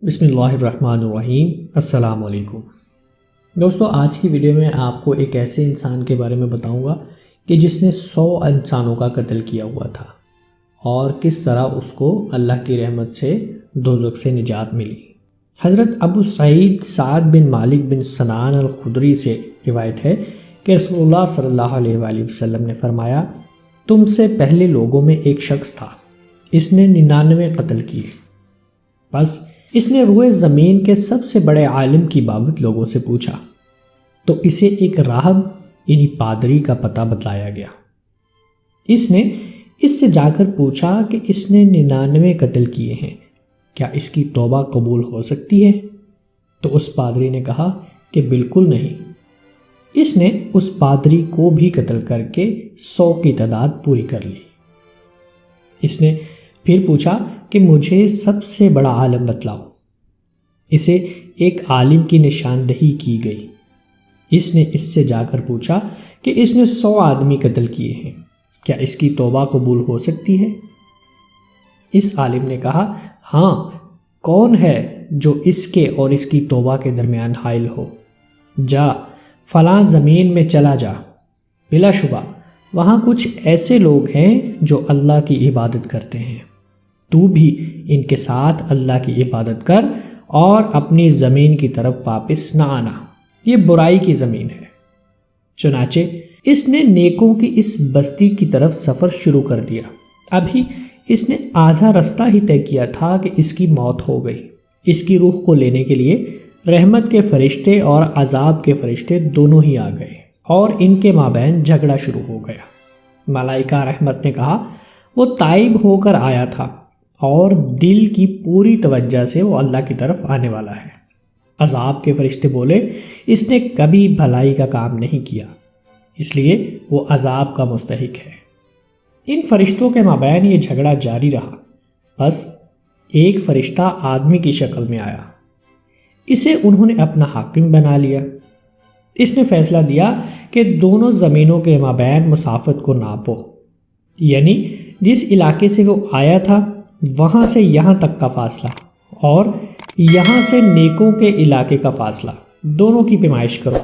بسم اللہ الرحمن الرحیم۔ السلام علیکم دوستو، آج کی ویڈیو میں آپ کو ایک ایسے انسان کے بارے میں بتاؤں گا کہ جس نے 100 انسانوں کا قتل کیا ہوا تھا اور کس طرح اس کو اللہ کی رحمت سے دوزخ سے نجات ملی۔ حضرت ابو سعید سعد بن مالک بن سنان الخدری سے روایت ہے کہ رسول اللہ صلی اللہ علیہ وآلہ وسلم نے فرمایا، تم سے پہلے لوگوں میں ایک شخص تھا، اس نے 99 قتل کیے، بس اس نے روئے زمین کے سب سے بڑے عالم کی بابت لوگوں سے پوچھا تو اسے ایک راہب یعنی پادری کا پتہ بتلایا گیا۔ اس نے اس سے جا کر پوچھا کہ اس نے 99 قتل کیے ہیں، کیا اس کی توبہ قبول ہو سکتی ہے؟ تو اس پادری نے کہا کہ بالکل نہیں۔ اس نے اس پادری کو بھی قتل کر کے 100 کی تعداد پوری کر لی۔ اس نے پھر پوچھا کہ مجھے سب سے بڑا عالم بتلاؤ۔ اسے ایک عالم کی نشاندہی کی گئی۔ اس نے اس سے جا کر پوچھا کہ اس نے 100 آدمی قتل کیے ہیں، کیا اس کی توبہ قبول ہو سکتی ہے؟ اس عالم نے کہا، ہاں، کون ہے جو اس کے اور اس کی توبہ کے درمیان حائل ہو؟ جا فلاں زمین میں چلا جا، بلا شبہ وہاں کچھ ایسے لوگ ہیں جو اللہ کی عبادت کرتے ہیں، تو بھی ان کے ساتھ اللہ کی عبادت کر اور اپنی زمین کی طرف واپس نہ آنا، یہ برائی کی زمین ہے۔ چنانچہ اس نے نیکوں کی اس بستی کی طرف سفر شروع کر دیا۔ ابھی اس نے آدھا رستہ ہی طے کیا تھا کہ اس کی موت ہو گئی۔ اس کی روح کو لینے کے لیے رحمت کے فرشتے اور عذاب کے فرشتے دونوں ہی آ گئے اور ان کے مابین جھگڑا شروع ہو گیا۔ ملائکہ رحمت نے کہا، وہ تائب ہو کر آیا تھا اور دل کی پوری توجہ سے وہ اللہ کی طرف آنے والا ہے۔ عذاب کے فرشتے بولے، اس نے کبھی بھلائی کا کام نہیں کیا، اس لیے وہ عذاب کا مستحق ہے۔ ان فرشتوں کے مابین یہ جھگڑا جاری رہا، بس ایک فرشتہ آدمی کی شکل میں آیا، اسے انہوں نے اپنا حاکم بنا لیا۔ اس نے فیصلہ دیا کہ دونوں زمینوں کے مابین مسافت کو ناپو، یعنی جس علاقے سے وہ آیا تھا وہاں سے یہاں تک کا فاصلہ اور یہاں سے نیکوں کے علاقے کا فاصلہ، دونوں کی پیمائش کرو۔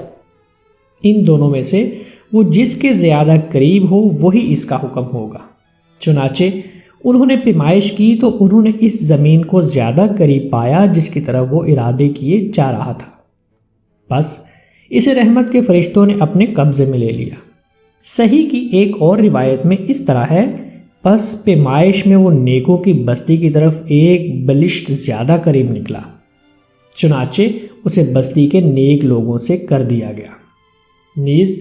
ان دونوں میں سے وہ جس کے زیادہ قریب ہو وہی اس کا حکم ہوگا۔ چنانچہ انہوں نے پیمائش کی تو انہوں نے اس زمین کو زیادہ قریب پایا جس کی طرف وہ ارادے کیے جا رہا تھا، بس اسے رحمت کے فرشتوں نے اپنے قبضے میں لے لیا۔ صحیح کی ایک اور روایت میں اس طرح ہے، پس پیمائش میں وہ نیکوں کی بستی کی طرف ایک بلشت زیادہ قریب نکلا، چنانچہ اسے بستی کے نیک لوگوں سے کر دیا گیا۔ نیز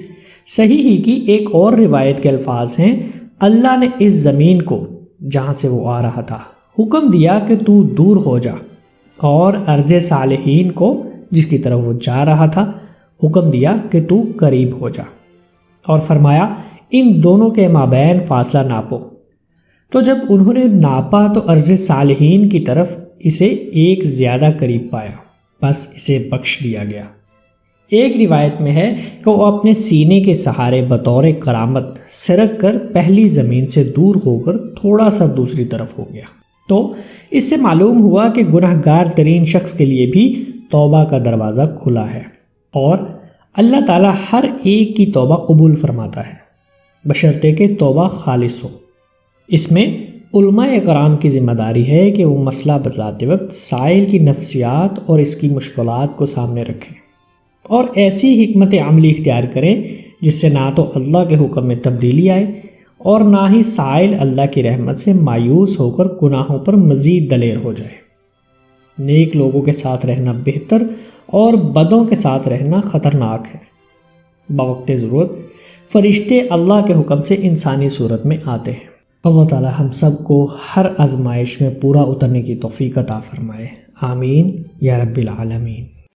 صحیح ہی کی ایک اور روایت کے الفاظ ہیں، اللہ نے اس زمین کو جہاں سے وہ آ رہا تھا حکم دیا کہ تو دور ہو جا، اور ارض صالحین کو جس کی طرف وہ جا رہا تھا حکم دیا کہ تو قریب ہو جا، اور فرمایا ان دونوں کے مابین فاصلہ ناپو۔ تو جب انہوں نے ناپا تو ارض صالحین کی طرف اسے ایک زیادہ قریب پایا، بس اسے بخش دیا گیا۔ ایک روایت میں ہے کہ وہ اپنے سینے کے سہارے بطور کرامت سرک کر پہلی زمین سے دور ہو کر تھوڑا سا دوسری طرف ہو گیا۔ تو اس سے معلوم ہوا کہ گنہگار ترین شخص کے لیے بھی توبہ کا دروازہ کھلا ہے اور اللہ تعالیٰ ہر ایک کی توبہ قبول فرماتا ہے، بشرطے کہ توبہ خالص ہو۔ اس میں علماء کرام کی ذمہ داری ہے کہ وہ مسئلہ بتلاتے وقت سائل کی نفسیات اور اس کی مشکلات کو سامنے رکھیں اور ایسی حکمت عملی اختیار کریں جس سے نہ تو اللہ کے حکم میں تبدیلی آئے اور نہ ہی سائل اللہ کی رحمت سے مایوس ہو کر گناہوں پر مزید دلیر ہو جائے۔ نیک لوگوں کے ساتھ رہنا بہتر اور بدوں کے ساتھ رہنا خطرناک ہے۔ بوقت ضرورت فرشتے اللہ کے حکم سے انسانی صورت میں آتے ہیں۔ اللہ تعالی ہم سب کو ہر آزمائش میں پورا اترنے کی توفیق عطا فرمائے، آمین یا رب العالمین۔